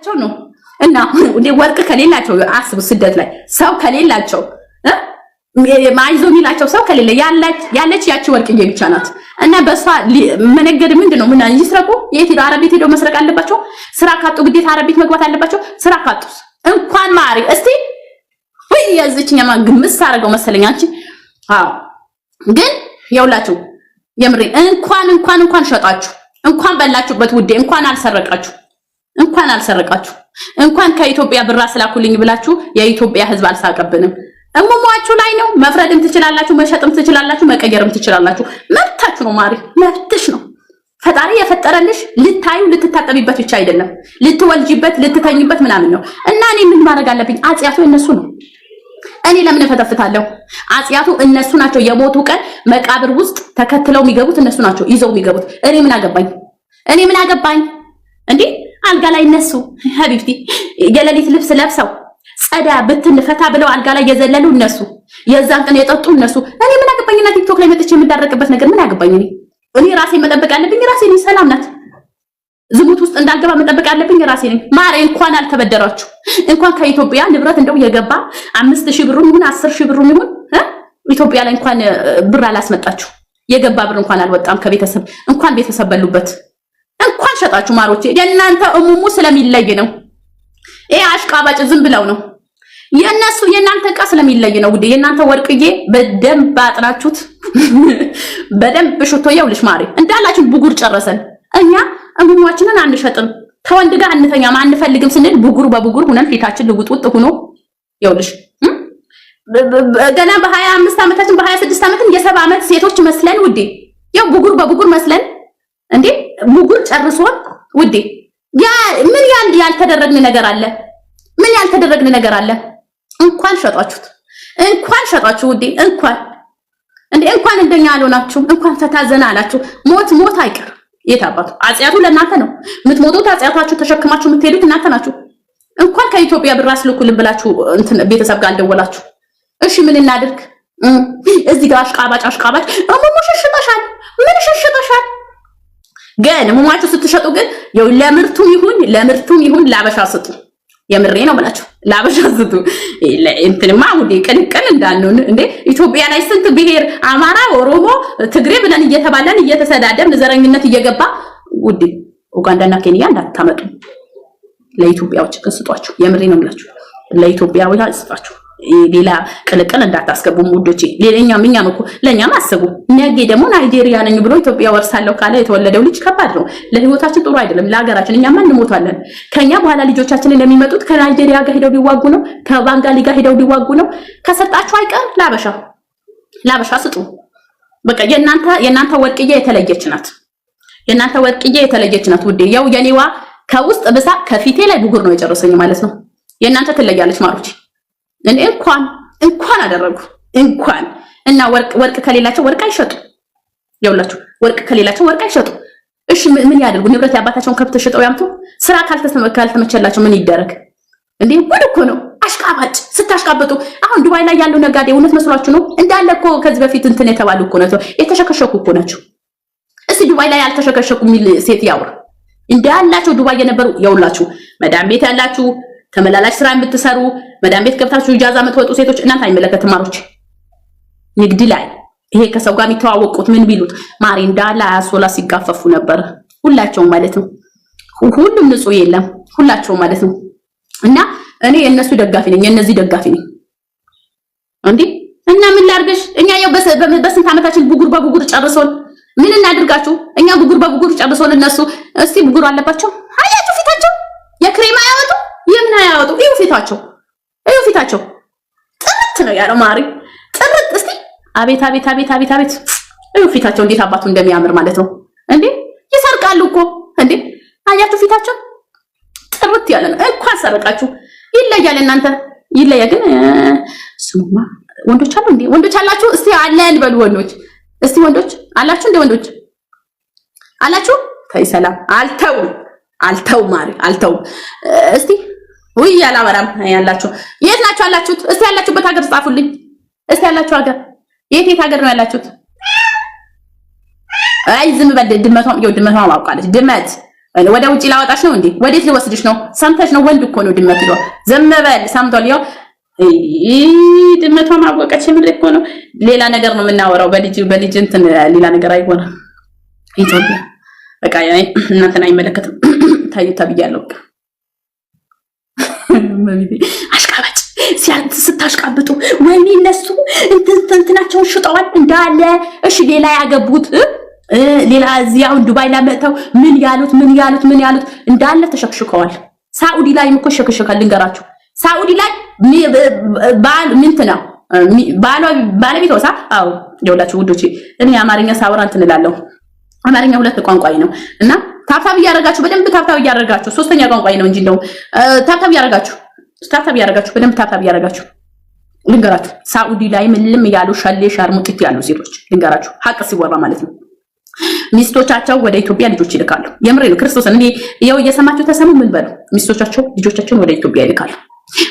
ነው እና እንደ ወርቅ ከሌላቸው አስቡ ስደት ላይ ሰው ከሌላቸው ማይዞ ሚላቸው ሰው ከሌለ ያለች ያቺ ወርቅዬ ብቻ ናት እና በሷ መነገድ ምንድነው ምን ይስረቁ የት ሄዶ አረብ ቤት ሄዶ መስረቅ አለባቸው ስራ ካጡ ግዴታ አረብ ቤት መግባት አለባቸው ስራ ካጡስ እንኳን ማሪ እስቲ ወይ ያዝችኛማ ግምስ አረጋው መሰለኝ አንቺ አዎ ግን ያውላችሁ የምሬ እንኳን ሸጣችሁ እንኳን በላችሁበት ውዴ እንኳን አልሰረቃችሁ እንኳን ከኢትዮጵያ ብር አስላኩልኝ ብላችሁ የኢትዮጵያ ህዝብ አልሳቀብንም እሙሟችሁ ላይ ነው መፍረድም ትችላላችሁ መሸጥም ትችላላችሁ መቀየርም ትችላላችሁ መብታችሁ ነው ማሪ መብትሽ ነው ፈጣሪ የፈጠረልሽ ልታዩ ልትታጠቢበት ብቻ አይደለም ልትወልጂበት ልትተኝበት ምናምን ነው እና እኔ ምን ማድረግ አለብኝ አጽያቱ እነሱ ነው እኔ ለምን ፈተፍታለሁ አጽያቱ እነሱ ናቸው የሞቱ ቀን መቃብር ውስጥ ተከትለው የሚገቡት እነሱ ናቸው ይዘው የሚገቡት እኔ ምን አገባኝ እንዴ አልጋ ላይ እነሱ ሀቢብቲ የሌሊት ልብስ ለብሰው ጸዳ ብትንፈታ ብለው አልጋ ላይ የዘለሉ እነሱ የዛን ቀን የጠጡ እነሱ እኔ ምን አገባኝና ቲክቶክ ላይ መጥቼ የምዳረቅበት ነገር ምን አገባኝ እኔ ራሴ መጠበቅ አለብኝ ራሴ ነኝ ሰላም ናት ዝሙት ውስጥ እንዳልገባ መጠበቅ አለብኝ ራሴ ነኝ ማሬ እንኳን አልተበደራችሁ እንኳን ከኢትዮጵያ ንብረት እንደው የገባ 5000 ብሩን ይሁን 10000 ብሩን ይሁን ኢትዮጵያ ላይ እንኳን ብር አላስመጣችሁ የገባ ብር እንኳን አልወጣም ከቤተሰብ እንኳን ቤተሰብ በሉበት እንኳን ሸጣችሁ ማሮቼ የእናንተ እሙሙ ስለሚለይ ነው ይሄ አሽቃባጭ ዝም ብለው ነው የእናንተ ዕቃ ስለሚለይ ነው ጉዴ የእናንተ ወርቅዬ በደንብ አጥናችሁት በደንብ ሽቶ ይውልሽ ማሪ እንዳላችሁ ብጉር ጨረሰን እኛ እሙሟችንን አንሸጥም ከወንድ ጋር አንተኛም አንፈልግም ስንል ብጉር በብጉር ሆነን ፊታችን ልውጥውጥ ሆኖ ይውልሽ ገና በ25 ዓመታችን በ26 ዓመትን የ70 ዓመት ሴቶች መስለን ውዴ ያው ብጉር በብጉር መስለን እንዴ ብጉር ጨርሶን ውዴ ያ ምን ያልተደረግን ነገር አለ እንኳን ሸጣችሁ ውዴ እንኳን እንደኛ አልሆናችሁ እንኳን ፈታዘና አላችሁ ሞት አይቀር የታባቱ አጽያቱ ለእናንተ ነው የምትሞቱት አጽያታችሁ ተሸክማችሁ የምትሄዱት እናንተ ናችሁ እንኳን ከኢትዮጵያ ብር አስልኩልን ብላችሁ ቤተሰብ ጋር አልደወላችሁ እሺ ምን እናድርግ እዚህ ጋር አሽቃባጭ ምን ሽሽጠሻል ግን ሙማቹ ስትሸጡ ግን ያው ለምርቱም ይሁን ላበሻ ስጡ የምሬ ነው ማለት ላበሻ ስጡ እንትንማ ውዴ ቅልቅል እንዳልነው እንዴ ኢትዮጵያ ላይ ስንት ብሔር አማራ ኦሮሞ ትግሬ ብለን እየተባለን እየተሰዳደም ዘረኝነት እየገባ ውዴ ኡጋንዳና ኬንያ እንዳታመጡ ለኢትዮጵያዎች ስጧቸው የምሬ ነው ማለት ለኢትዮጵያውያን ስጧቸው ሌላ ቅልቅል እንዳታስገቡ ሙዶቼ ሌላኛም እኮ ለኛም አስቡ ነገ ደግሞ ናይጄሪያ ነኝ ብሎ ኢትዮጵያ ወርሳለው ካለ የተወለደው ልጅ ከባድ ነው ለህይወታችን ጥሩ አይደለም ለሀገራችን እኛማ እንሞታለን ከኛ በኋላ ልጆቻችንን ለሚመጡት ከናይጄሪያ ጋር ሄደው ሊዋጉ ነው ከባንጋሊ ጋር ሄደው ሊዋጉ ነው ከሰጣችሁ አይቀር ላበሻ ስጡ በቃ የናንተ ወርቅዬ የተለየች ናት ውዴ ያው የኔዋ ከውስጥ ብሳ ከፊቴ ላይ ብጉር ነው የጨረሰኝ ማለት ነው የናንተ ትለያለች ማሩቲ እኔ እንኳን አደረጉ እና ወርቅ ከሌላቸው ወርቅ አይሸጡ ይውላችሁ ወርቅ ከሌላቸው ወርቅ አይሸጡ እሺ ምን ያደርጉ ንብረት ያባታቸውን ከብት ሸጠው ያምጡ ስራ ካልተመቸላቸው ምን ይደረግ እንዴ ወደ እኮ ነው አሽቃባጭ ስታሽቃበጡ አሁን ዱባይ ላይ ያለው ነጋዴ እውነት መስሏችሁ ነው እንዳለ እኮ ከዚህ በፊት እንትን የተባሉ እኮ ነው የተሸከሸኩ እኮ ናቸው እስቲ ዱባይ ላይ ያልተሸከሸኩ ሚል ሴት ያውራ እንዳላችሁ ዱባይ የነበሩ ይውላችሁ መዳም ቤት ያላችሁ ተመላላሽ ስራ የምትሰሩ መዳም ቤት ገብታችሁ ኢጃዛ የምትወጡ ሴቶች እናንተ አይመለከትም ማሮች ንግድ ላይ ይሄ ከሰው ጋር የሚተዋወቁት ምን ቢሉት ማሪ እንዳላ ያሶላ ሲጋፈፉ ነበር ሁላቸውም ማለት ነው ሁሉም ንጹህ የለም ሁላቸውም ማለት ነው እና እኔ የነሱ ደጋፊ ነኝ የነዚህ ደጋፊ ነኝ እንዴ እና ምን ላርገሽ እኛ ያው በስንት ዓመታችን ብጉር በብጉር ጨርሶን ምን እናድርጋችሁ እኛ ብጉር በብጉር ጨርሶን እነሱ እስቲ ብጉር አለባቸው አያችሁ ፊታቸው የክሬማ ያወጡ የምን ያወጡ እዩ ፊታቸው ጥርት ነው ያለው ማሪ ጥርት እስቲ አቤት እዩ ፊታቸው እንዴት አባቱ እንደሚያምር ማለት ነው እንዴ ይሰርቃሉ እኮ እንዴ አያችሁ ፊታቸው ጥርት ያለ ነው እንኳን ሰረቃችሁ ይለያል እናንተ ይለያ ግን ስሙማ ወንዶች አሉ እንዴ ወንዶች አላችሁ እስቲ አለን በሉ ወንዶች እስቲ ወንዶች አላችሁ እንዴ ወንዶች አላችሁ ታይ ሰላም አልተው ማሪ አልተው እስቲ ወይ ያላወራም ያላችሁ የት ናችሁ አላችሁት እስቲ ያላችሁበት ሀገር ጻፉልኝ እስቲ ያላችሁ ሀገር የት ሀገር ነው ያላችሁት አይ ዝም በል ድመቷም አውቃለች ድመት ወደ ውጪ ላወጣሽ ነው እንዴ? ወዴት ሊወስድሽ ነው? ሰምተሽ ነው? ወንድ እኮ ነው ድመት ይሏል። ዝም በል ሰምቷል። ያው ድመቷ ማወቀች ምን እኮ ነው። ሌላ ነገር ነው የምናወራው። በልጅ እንትን ሌላ ነገር አይሆንም። ኢትዮጵያ በቃ እናንተን አይመለከትም። ታዩታ ብያለሁ። አሽቃባጭ ስታሽቃብጡ ወይኔ እነሱ እንትናቸውን ሽጠዋል እንዳለ። እሺ ሌላ ያገቡት ሌላ እዚያው ዱባይ ላይ መጥተው ምን ያሉት እንዳለ ተሸክሽከዋል። ሳኡዲ ላይ እኮ ሸክሽካል። ልንገራችሁ ሳኡዲ ላይ ምንትና ባለቤት ወሳ አው ይኸውላችሁ ውዶቼ እኔ አማርኛ ሳወራ እንትን እላለሁ። አማርኛ ሁለት ቋንቋዬ ነው እና ታብታብ እያደረጋችሁ በደንብ ታብታብ እያደረጋችሁ ሶስተኛ ቋንቋዬ ነው እንጂ እንደው ታብታብ እያደረጋችሁ በደንብ ታብታብ እያደረጋችሁ ልንገራችሁ ሳኡዲ ላይ ምንም ያሉ ሸሌ ሻርሙጢት ያሉ ሴቶች ልንገራችሁ ሀቅ ሲወራ ማለት ነው ሚስቶቻቸው ወደ ኢትዮጵያ ልጆች ይልካሉ። የምሬ ነው ክርስቶስን እንዴ ይኸው እየሰማችሁ ተሰሙ። ምን በሉ ሚስቶቻቸው ልጆቻቸውን ወደ ኢትዮጵያ ይልካሉ።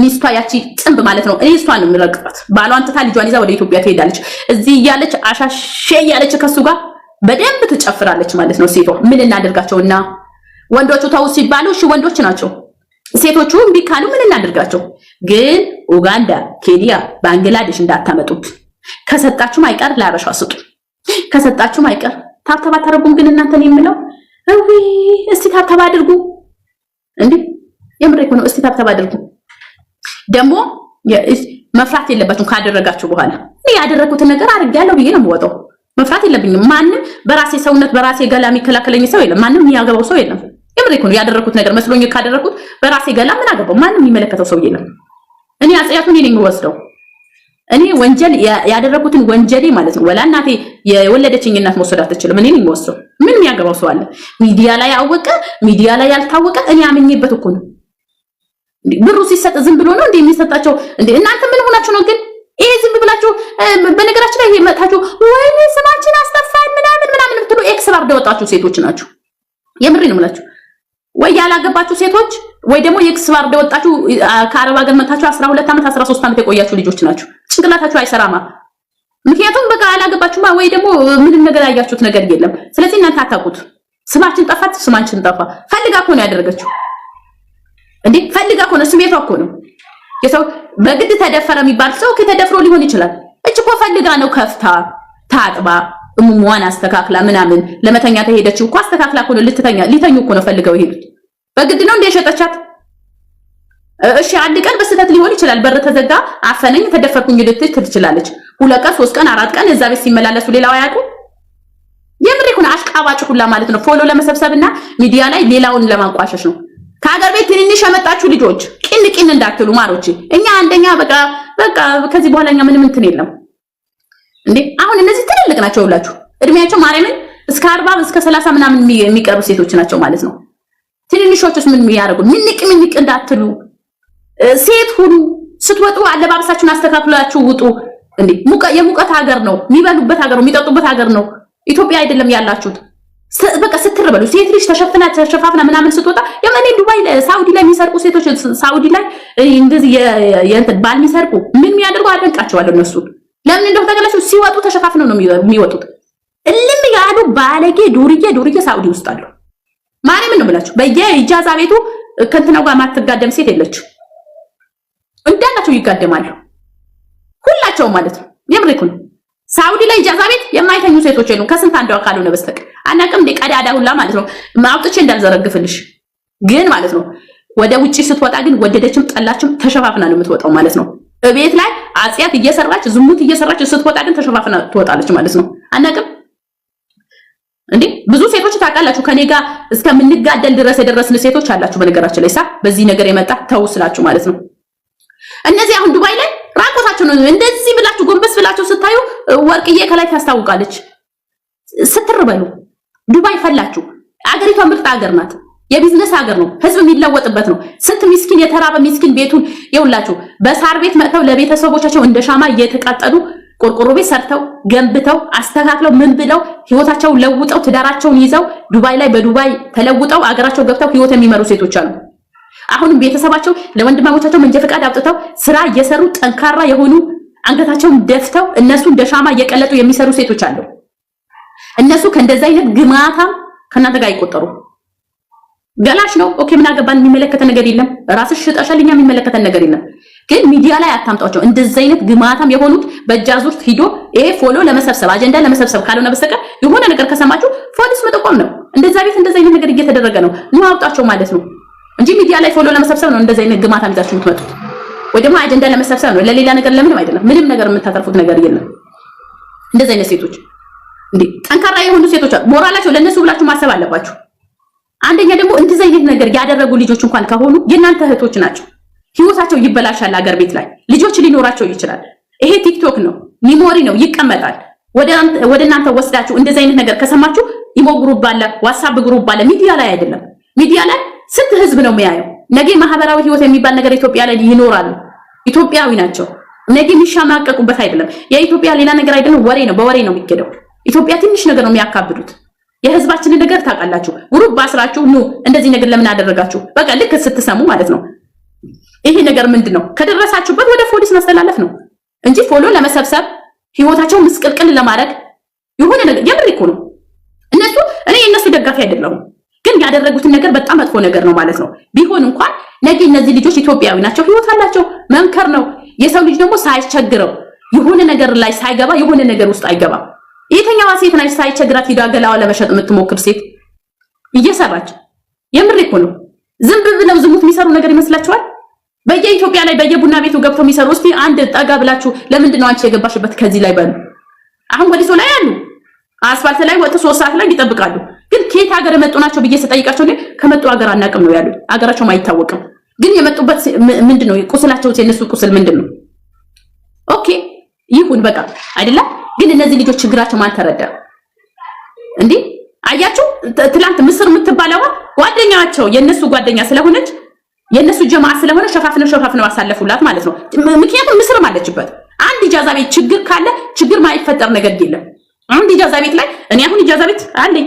ሚስቷ ያቺ ጽንብ ማለት ነው እሷን ነው የሚረግጣት። ባሏን ትታ ልጇን ይዛ ወደ ኢትዮጵያ ትሄዳለች። እዚህ እያለች አሻሼ እያለች ከሱ ጋር በደንብ ትጨፍራለች ማለት ነው። ሴቷ ምን እናደርጋቸውና ወንዶቹ ተው ሲባሉ እሺ ወንዶች ናቸው። ሴቶቹ እምቢ ካሉ ምን እናደርጋቸው? ግን ኡጋንዳ፣ ኬንያ፣ ባንግላዴሽ እንዳታመጡት። ከሰጣችሁም አይቀር ለአበሻ ስጡ። ከሰጣችሁም አይቀር ታብታብ አታረጉም። ግን እናንተን የምለው እስቲ ታብታብ አድርጉ እንዴ! የምሬ እኮ ነው። እስቲ ታብታብ አድርጉ። ደግሞ መፍራት የለባችሁም ካደረጋችሁ በኋላ። እኔ ያደረኩትን ነገር አድርጌያለሁ ብዬ ነው የምወጣው። መፍራት የለብኝም። ማንም በራሴ ሰውነት በራሴ ገላ የሚከላከለኝ ሰው የለም። ማንም የሚያገባው ሰው የለም። የምሬ እኮ ነው። ያደረኩት ነገር መስሎኝ ካደረኩት በራሴ ገላ ምን አገባው? ማንም የሚመለከተው ሰው የለም። እኔ አጽያቱን እኔ ነኝ የምወስደው። እኔ ወንጀል ያደረኩትን ወንጀሌ ማለት ነው። ወላ እናቴ የወለደችኝ እናት መውሰድ አትችልም። እኔ ነኝ የምወስደው። ምን የሚያገባው ሰው አለ? ሚዲያ ላይ ያወቀ ሚዲያ ላይ ያልታወቀ እኔ አምኜበት እኮ ነው። ብሩ ሲሰጥ ዝም ብሎ ነው እንዴ የሚሰጣቸው? እንዴ እናንተ ምን ሆናችሁ ነው ግን ይሄ ዝም ብላችሁ? በነገራችን ላይ ይሄ መጣችሁ ወይኔ ስማችን አስጠፋን ምናምን ብትሉ ኤክስ ባር ደወጣችሁ ሴቶች ናችሁ። የምሬ ነው የምላችሁ። ወይ ያላገባችሁ ሴቶች ወይ ደግሞ የኤክስ ባር ደወጣችሁ ከአረብ ሀገር መጣችሁ 12 ዓመት 13 ዓመት የቆያችሁ ልጆች ናችሁ። ጭንቅላታችሁ አይሰራማ። ምክንያቱም በቃ አላገባችሁማ ወይ ደግሞ ምንም ነገር ያያችሁት ነገር የለም። ስለዚህ እናንተ አታውቁት። ስማችን ጠፋት፣ ስማችን ጠፋ። ፈልጋ እኮ ነው ያደረገችው እንዴ! ፈልጋ እኮ ነው። ስሜቷ እኮ ነው። የሰው በግድ ተደፈረ የሚባል ሰው ከተደፍሮ ሊሆን ይችላል። እች እኮ ፈልጋ ነው ከፍታ ታጥባ እሙሟን አስተካክላ ምናምን ለመተኛ ተሄደችው እኮ አስተካክላ እኮ ነው ሊተኙ እኮ ነው ፈልገው ይሄዱት። በግድ ነው እንደ የሸጠቻት። እሺ አንድ ቀን በስተት ሊሆን ይችላል። በር ተዘጋ አፈነኝ ተደፈርኩኝ ልትል ትችላለች። 2 ቀን 3 ቀን 4 ቀን እዛ ቤት ሲመላለሱ ሌላው ያውቁ። የምሬ እኮ ነው። አሽቃባጭ ሁላ ማለት ነው። ፎሎ ለመሰብሰብና ሚዲያ ላይ ሌላውን ለማንቋሸሽ ነው። ከሀገር ቤት ትንንሽ ያመጣችሁ ልጆች ቂን እንዳትሉ ማሮች። እኛ አንደኛ በቃ ከዚህ በኋላ እኛ ምንም እንትን የለም እንዴ። አሁን እነዚህ ትልልቅ ናቸው ሁላችሁ እድሜያቸው ማርያምን እስከ 40 እስከ 30 ምናምን የሚቀርቡ ሴቶች ናቸው ማለት ነው። ትንንሾቹስ ምን የሚያደርጉ ምንቅ እንዳትሉ። ሴት ሁሉ ስትወጡ አለባበሳችሁን አስተካክላችሁ ውጡ እንዴ። የሙቀት ሀገር ነው፣ የሚበሉበት ሀገር ነው፣ የሚጠጡበት ሀገር ነው። ኢትዮጵያ አይደለም ያላችሁት። በቃ ስትርበሉ ሴት ልጅ ተሸፋፍና ምናምን ስትወጣ የማኔ ዱባይ ሳውዲ ላይ የሚሰርቁ ሴቶች ሳውዲ ላይ እንደዚህ የእንትን ባል የሚሰርቁ ምን የሚያደርጉ አደንቃቸዋለሁ። እነሱ ለምን እንደው ተገለጹ ሲወጡ ተሸፋፍነው ነው የሚወጡት። እልም ያሉ ባለጌ ዱርዬ ሳውዲ ውስጥ አሉ። ማርያምን ነው ብላችሁ በየኢጃዛ ቤቱ ከእንትናው ጋር ማትጋደም ሴት የለችም። እንዳላቸው ይጋደማሉ ሁላቸው ማለት ነው። የምሬኩን ሳውዲ ላይ ኢጃዛ ቤት የማይተኙ ሴቶች የሉም ከስንት አንዷ ካልሆነ በስተቀር አናቅም። ቀዳዳ ሁላ ማለት ነው ማውጥቼ እንዳልዘረግፍልሽ ግን ማለት ነው። ወደ ውጪ ስትወጣ ግን ወደደችም ጠላችም ተሸፋፍና ነው የምትወጣው ማለት ነው። እቤት ላይ አጽያት እየሰራች ዝሙት እየሰራች ስትወጣ ግን ተሸፋፍና ትወጣለች ማለት ነው። አናቅም እንዴ ብዙ ሴቶች ታውቃላችሁ ከኔ ጋር እስከምንጋደል ድረስ የደረስን ሴቶች አላችሁ። በነገራችን ላይ በዚህ ነገር የመጣ ተውስላችሁ ማለት ነው። እነዚህ አሁን ዱባይ ላይ ራቆታቸው ነው እንደዚህ ብላችሁ ጎንበስ ብላችሁ ስታዩ ወርቅዬ ከላይ ታስታውቃለች። ስትርበሉ ዱባይ ፈላችሁ። አገሪቷ ምርጥ ሀገር ናት። የቢዝነስ ሀገር ነው። ህዝብ የሚለወጥበት ነው። ስንት ሚስኪን የተራበ ሚስኪን ቤቱን ይውላችሁ በሳር ቤት መጥተው ለቤተሰቦቻቸው እንደ ሻማ እየተቃጠሉ ቆርቆሮ ቤት ሰርተው ገንብተው አስተካክለው ምን ብለው ህይወታቸውን ለውጠው ትዳራቸውን ይዘው ዱባይ ላይ በዱባይ ተለውጠው አገራቸው ገብተው ህይወት የሚመሩ ሴቶች አሉ። አሁንም ቤተሰባቸው ለወንድማሞቻቸው መንጃ ፈቃድ አውጥተው ስራ እየሰሩ ጠንካራ የሆኑ አንገታቸውን ደፍተው እነሱ እንደ ሻማ እየቀለጡ የሚሰሩ ሴቶች አሉ። እነሱ ከእንደዛ አይነት ግማታም ከእናንተ ጋር አይቆጠሩ። ገላሽ ነው ኦኬ፣ ምን አገባን? የሚመለከተን ነገር የለም። ራስሽ ሽጠሻልኛ፣ የሚመለከተን ነገር የለም። ግን ሚዲያ ላይ አታምጧቸው። እንደዚህ አይነት ግማታም የሆኑት በእጃዙር ሂዶ ይሄ ፎሎ ለመሰብሰብ አጀንዳ ለመሰብሰብ ካልሆነ በስተቀር የሆነ ነገር ከሰማችሁ ፖሊስ መጠቆም ነው። እንደዛ ቤት እንደዚህ አይነት ነገር እየተደረገ ነው ነው አውጣቸው ማለት ነው እንጂ ሚዲያ ላይ ፎሎ ለመሰብሰብ ነው እንደዚህ አይነት ግማታም ይዛችሁ የምትመጡት፣ ወይ ደግሞ አጀንዳ ለመሰብሰብ ነው። ለሌላ ነገር ለምንም አይደለም። ምንም ነገር የምታተርፉት ነገር የለም። እንደዚህ አይነት ሴቶች እንዴ ጠንካራ የሆኑ ሴቶች ሞራላቸው ለነሱ ብላችሁ ማሰብ አለባችሁ። አንደኛ ደግሞ እንደዚህ አይነት ነገር ያደረጉ ልጆች እንኳን ከሆኑ የእናንተ እህቶች ናቸው። ህይወታቸው ይበላሻል። አገር ቤት ላይ ልጆች ሊኖራቸው ይችላል። ይሄ ቲክቶክ ነው፣ ሚሞሪ ነው፣ ይቀመጣል። ወደ እናንተ ወስዳችሁ እንደዚህ አይነት ነገር ከሰማችሁ ኢሞ ግሩፕ አለ፣ ዋትስአፕ ግሩፕ አለ። ሚዲያ ላይ አይደለም። ሚዲያ ላይ ስንት ህዝብ ነው የሚያየው? ነገ ማህበራዊ ህይወት የሚባል ነገር ኢትዮጵያ ላይ ይኖራሉ። ኢትዮጵያዊ ናቸው። ነገ የሚሻማቀቁበት አይደለም። የኢትዮጵያ ሌላ ነገር አይደለም፣ ወሬ ነው። በወሬ ነው የሚገደው። ኢትዮጵያ ትንሽ ነገር ነው የሚያካብዱት። የህዝባችንን ነገር ታውቃላችሁ። ግሩፕ አስራችሁ ኑ እንደዚህ ነገር ለምን አደረጋችሁ? በቃ ልክ ስትሰሙ ማለት ነው። ይሄ ነገር ምንድነው? ከደረሳችሁበት ወደ ፖሊስ ማስተላለፍ ነው እንጂ ፎሎ ለመሰብሰብ ህይወታቸውን ምስቅልቅል ለማድረግ የሆነ ነገር የምር እኮ ነው። እኔ የነሱ ደጋፊ አይደለሁም፣ ግን ያደረጉትን ነገር በጣም መጥፎ ነገር ነው ማለት ነው። ቢሆን እንኳን ነገ እነዚህ ልጆች ኢትዮጵያዊ ናቸው፣ ህይወት አላቸው። መምከር ነው። የሰው ልጅ ደግሞ ሳይቸግረው የሆነ ነገር ላይ ሳይገባ የሆነ ነገር ውስጥ አይገባም። የትኛዋ ሴት ናች ሳይቸግራት ሂዳ ገላዋ ለመሸጥ የምትሞክር ሴት እየሰራች? የምር እኮ ነው። ዝም ብለው ዝሙት የሚሰሩ ነገር ይመስላችኋል? በየኢትዮጵያ ላይ በየቡና ቤቱ ገብተው የሚሰሩ እስቲ አንድ ጠጋ ብላችሁ ለምንድን ነው አንቺ የገባሽበት ከዚህ ላይ በሉ። አሁን ወዲሶ ላይ ያሉ አስፋልት ላይ ወጥቶ 3 ሰዓት ላይ ይጠብቃሉ። ግን ከየት ሀገር የመጡ ናቸው ብዬ ስጠይቃቸው ከመጡ ሀገር አናውቅም ነው ያሉት። ሀገራቸውም አይታወቅም። ግን የመጡበት ምንድነው? ቁስላቸው የነሱ ቁስል ምንድነው? ኦኬ ይሁን በቃ አይደለም። ግን እነዚህ ልጆች ችግራቸው ማን ተረዳ እንዴ? አያችሁ፣ ትላንት ምስር የምትባለዋ ጓደኛቸው የነሱ ጓደኛ ስለሆነች የነሱ ጀማዓ ስለሆነ ሸፋፍነው አሳለፉላት ማለት ነው። ምክንያቱም ምስርም አለችበት። አንድ ኢጃዛ ቤት ችግር ካለ ችግር ማይፈጠር ነገር የለም። አንድ ኢጃዛ ቤት ላይ እኔ አሁን ኢጃዛ ቤት አለኝ